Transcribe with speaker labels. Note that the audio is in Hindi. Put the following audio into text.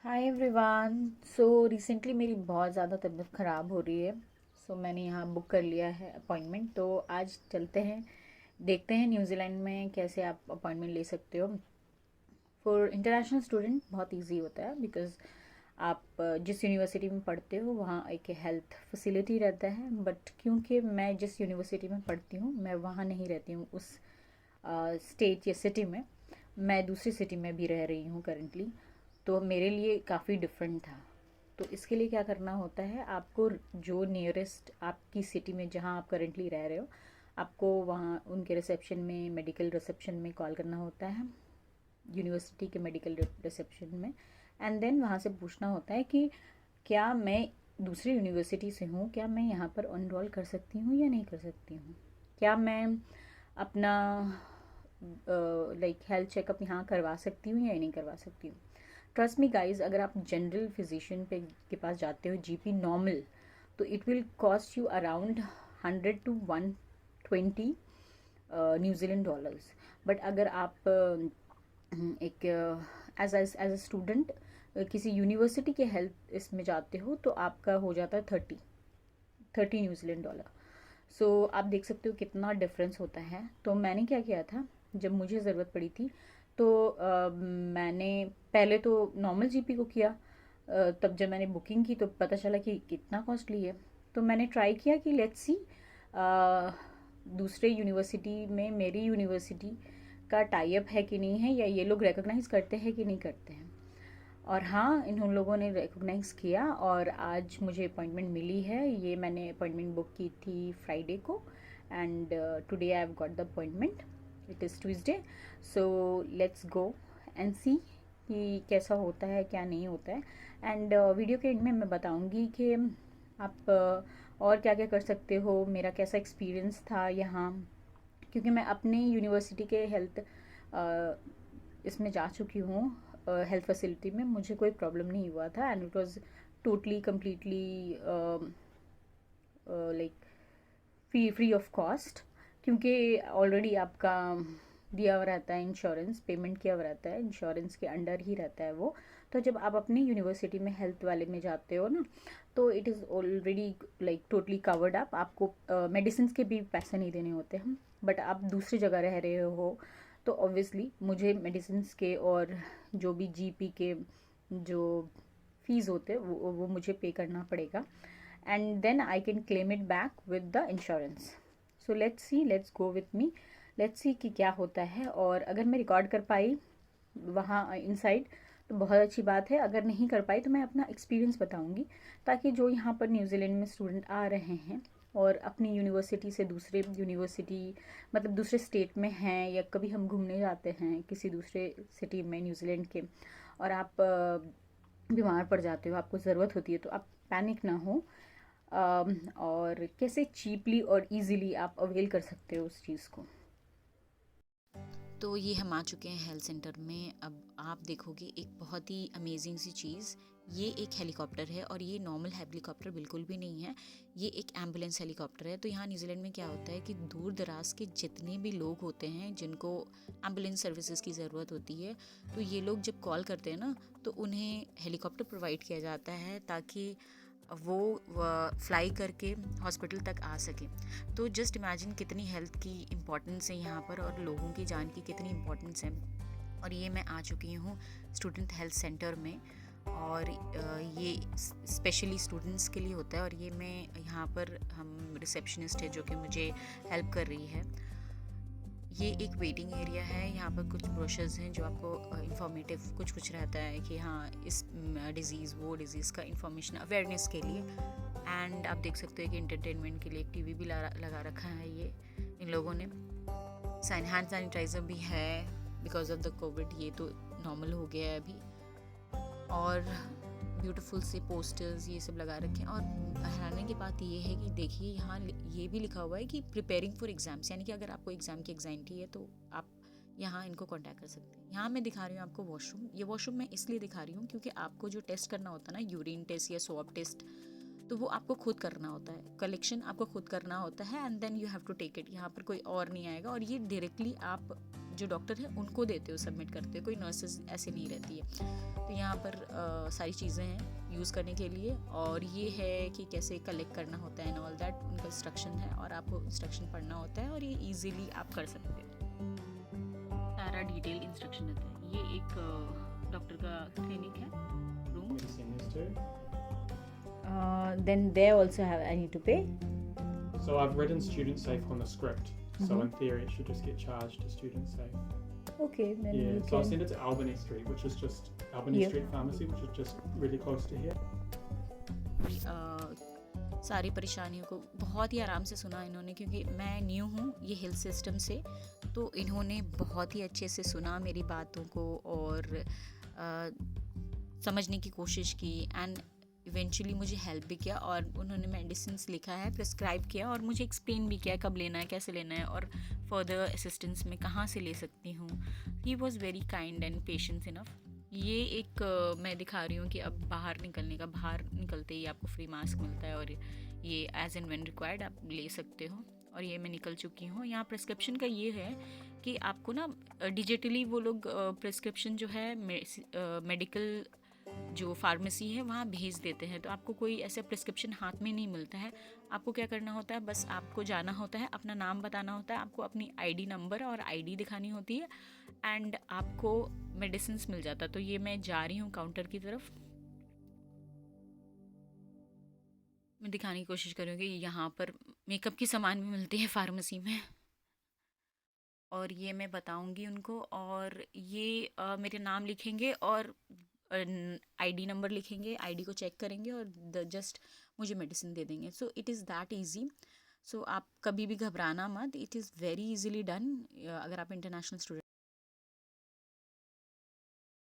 Speaker 1: Hi everyone. सो रिसेंटली मेरी बहुत ज़्यादा तबीयत ख़राब हो रही है। मैंने यहाँ बुक कर लिया है अपॉइंटमेंट। तो आज चलते हैं, देखते हैं न्यूजीलैंड में कैसे आप अपॉइंटमेंट ले सकते हो। फॉर इंटरनेशनल स्टूडेंट बहुत इजी होता है, बिकॉज आप जिस यूनिवर्सिटी में पढ़ते हो वहाँ एक हेल्थ फैसिलिटी रहता है। बट क्योंकि मैं जिस यूनिवर्सिटी में पढ़ती हूँ मैं वहाँ नहीं रहती हूँ, उस स्टेट या सिटी में। मैं दूसरी सिटी में भी रह रही हूँ करेंटली। तो मेरे लिए काफ़ी डिफरेंट था। तो इसके लिए क्या करना होता है, आपको जो नियरेस्ट आपकी सिटी में जहाँ आप करेंटली रह रहे हो, आपको वहाँ उनके रिसेप्शन में, मेडिकल रिसेप्शन में कॉल करना होता है, यूनिवर्सिटी के मेडिकल रिसेप्शन में। एंड देन वहाँ से पूछना होता है कि क्या मैं दूसरी यूनिवर्सिटी से हूँ, क्या मैं यहाँ पर एनरोल कर सकती हूँ या नहीं कर सकती हूँ। क्या मैं अपना लाइक हेल्थ चेकअप यहाँ करवा सकती हूँ या नहीं करवा सकती हूँ। ट्रस्ट मी गाइज, अगर आप जनरल फिजिशियन पे के पास जाते हो, जीपी नॉर्मल, तो it will cost you around 100 to 120 New Zealand dollars. But अगर आप एक एज अ स्टूडेंट किसी यूनिवर्सिटी के हेल्थ इसमें जाते हो तो आपका हो जाता है 30 न्यूजीलैंड डॉलर। आप देख सकते हो कितना डिफरेंस होता है। तो मैंने क्या किया था, जब मुझे ज़रूरत पड़ी थी तो मैंने पहले तो नॉर्मल जीपी को किया। तब जब मैंने बुकिंग की तो पता चला कि कितना कॉस्टली है। तो मैंने ट्राई किया कि लेट्स सी दूसरे यूनिवर्सिटी में मेरी यूनिवर्सिटी का टाई अप है कि नहीं है, या ये लोग रिकॉग्नाइज़ करते हैं कि नहीं करते हैं। और हाँ, इन लोगों ने रिकॉग्नाइज़ किया और आज मुझे अपॉइंटमेंट मिली है। ये मैंने अपॉइंटमेंट बुक की थी फ्राइडे को, and today I have got the appointment. It is Tuesday. So let's go and see कि कैसा होता है क्या नहीं होता है। एंड वीडियो के एंड में मैं बताऊंगी कि आप और क्या क्या कर सकते हो, मेरा कैसा एक्सपीरियंस था यहाँ। क्योंकि मैं अपनी यूनिवर्सिटी के हेल्थ इसमें जा चुकी हूँ, हेल्थ फैसिलिटी में मुझे कोई प्रॉब्लम नहीं हुआ था। And it was totally completely like free of cost. क्योंकि ऑलरेडी आपका दिया हुआ रहता है इंश्योरेंस, पेमेंट किया हुआ रहता है, इंश्योरेंस के अंडर ही रहता है वो। तो जब आप अपनी यूनिवर्सिटी में हेल्थ वाले में जाते हो ना, तो it is already like totally covered up. आपको मेडिसिन के भी पैसे नहीं देने होते हैं। बट आप दूसरी जगह रह रहे हो तो ऑब्वियसली मुझे मेडिसिन के और जो भी जीपी के जो फीस होते हैं वो मुझे पे करना पड़ेगा। And then I can claim it back with the insurance. So let's see, let's go with me, let's see कि क्या होता है। और अगर मैं रिकॉर्ड कर पाई वहाँ इनसाइड तो बहुत अच्छी बात है, अगर नहीं कर पाई तो मैं अपना एक्सपीरियंस बताऊंगी, ताकि जो यहाँ पर न्यूजीलैंड में स्टूडेंट आ रहे हैं और अपनी यूनिवर्सिटी से दूसरे यूनिवर्सिटी, मतलब दूसरे स्टेट में हैं, या कभी हम घूमने जाते हैं किसी दूसरे सिटी में न्यूजीलैंड के, और आप बीमार पड़ जाते हो, आपको ज़रूरत होती है, तो आप पैनिक ना हो। और कैसे चीपली और इजीली आप अवेल कर सकते हो उस चीज़ को।
Speaker 2: तो ये हम आ चुके हैं हेल्थ सेंटर में। अब आप देखोगे एक बहुत ही अमेजिंग सी चीज़। ये एक हेलीकॉप्टर है और ये नॉर्मल हेलीकॉप्टर बिल्कुल भी नहीं है। ये एक एम्बुलेंस हेलीकॉप्टर है। तो यहाँ न्यूजीलैंड में क्या होता है कि दूर दराज के जितने भी लोग होते हैं जिनको एम्बुलेंस सर्विसेज की ज़रूरत होती है, तो ये लोग जब कॉल करते हैं ना, तो उन्हें हेलीकॉप्टर प्रोवाइड किया जाता है ताकि वो फ्लाई करके हॉस्पिटल तक आ सके। तो जस्ट इमेजिन कितनी हेल्थ की इम्पोर्टेंस है यहाँ पर और लोगों की जान की कितनी इम्पोर्टेंस है। और ये मैं आ चुकी हूँ स्टूडेंट हेल्थ सेंटर में। और ये स्पेशली स्टूडेंट्स के लिए होता है। और ये मैं यहाँ पर हम रिसेप्शनिस्ट है जो कि मुझे हेल्प कर रही है। ये एक वेटिंग एरिया है। यहाँ पर कुछ ब्रोशर्स हैं जो आपको इंफॉर्मेटिव कुछ कुछ रहता है कि हाँ इस डिज़ीज़ वो डिज़ीज़ का इंफॉर्मेशन अवेयरनेस के लिए। एंड आप देख सकते हो कि इंटरटेनमेंट के लिए एक टीवी भी लगा रखा है ये इन लोगों ने। हैंड सैनिटाइज़र भी है बिकॉज ऑफ द कोविड। ये तो नॉर्मल हो गया है अभी। और ब्यूटीफुल से पोस्टर्स ये सब लगा रखे हैं। और हैरानी की बात ये है कि देखिए यहाँ ये भी लिखा हुआ है कि प्रिपेयरिंग फॉर एग्जाम्स, यानी कि अगर आपको एग्ज़ाम की एग्जाइटी है तो आप यहाँ इनको कांटेक्ट कर सकते हैं। यहाँ मैं दिखा रही हूँ आपको वॉशरूम। ये वॉशरूम मैं इसलिए दिखा रही हूँ क्योंकि आपको जो टेस्ट करना होता है ना, यूरिन टेस्ट या स्वैब टेस्ट, तो वो आपको खुद करना होता है, कलेक्शन आपको खुद करना होता है and then you have to take it. यहाँ पर कोई और नहीं आएगा, और ये डायरेक्टली आप जो डॉक्टर है उनको देते हो, सबमिट करते हो, कोई नर्सेज ऐसे नहीं रहती है। तो यहाँ पर सारी चीज़ें हैं यूज़ करने के लिए, और ये है कि कैसे कलेक्ट करना होता है एंड ऑल दैट, उनका इंस्ट्रक्शन है और आपको इंस्ट्रक्शन पढ़ना होता है, और ये ईजिली आप कर सकते हो। सारा डिटेल इंस्ट्रक्शन रहता है। ये एक डॉक्टर का क्लिनिक है, room.
Speaker 3: Medicine is too.
Speaker 1: Then they also have, I need to pay.
Speaker 3: So I've written student safe on the script. So in theory, it should just get charged to student safe.
Speaker 1: Okay, then
Speaker 3: Yeah.
Speaker 1: we
Speaker 3: So I'll
Speaker 1: can.
Speaker 3: send it to Albany Street, which is just Albany
Speaker 1: Yep.
Speaker 3: Street Pharmacy, which is just really close to here.
Speaker 2: सारी परेशानियों को बहुत ही आराम से सुना इन्होंने, क्योंकि मैं न्यू हूँ ये हेल्थ सिस्टम से, तो इन्होंने बहुत ही अच्छे से सुना मेरी बातों को और समझने की कोशिश की, एंड इवेंचुअली मुझे हेल्प भी किया, और उन्होंने मेडिसिन्स लिखा है, प्रिस्क्राइब किया, और मुझे एक्सप्लेन भी किया कब लेना है, कैसे लेना है, और फर्दर असिस्टेंस में कहाँ से ले सकती हूँ। He was very kind and patience enough. ये एक मैं दिखा रही हूँ कि अब बाहर निकलते ही आपको फ्री मास्क मिलता है, और ये एज एंड व्हेन रिक्वायर्ड आप ले सकते हो, और ये मैं निकल चुकी हूँ। यहाँ प्रिस्क्रिप्शन का ये है कि आपको ना डिजिटली वो लोग प्रिस्क्रिप्शन जो है मेडिकल जो फार्मेसी है वहाँ भेज देते हैं, तो आपको कोई ऐसा प्रिस्क्रिप्शन हाथ में नहीं मिलता है। आपको क्या करना होता है, बस आपको जाना होता है, अपना नाम बताना होता है, आपको अपनी आईडी नंबर और आईडी दिखानी होती है, एंड आपको मेडिसिन्स मिल जाता है। तो ये मैं जा रही हूँ काउंटर की तरफ, मैं दिखाने की कोशिश कर रही हूँ कि यहाँ पर मेकअप की सामान भी मिलती है फार्मेसी में, और ये मैं बताऊँगी उनको, और ये मेरे नाम लिखेंगे और आईडी नंबर लिखेंगे, आईडी को चेक करेंगे और जस्ट मुझे मेडिसिन दे देंगे। So it is that easy. सो आप कभी भी घबराना मत, it is very easily done अगर आप इंटरनेशनल स्टूडेंट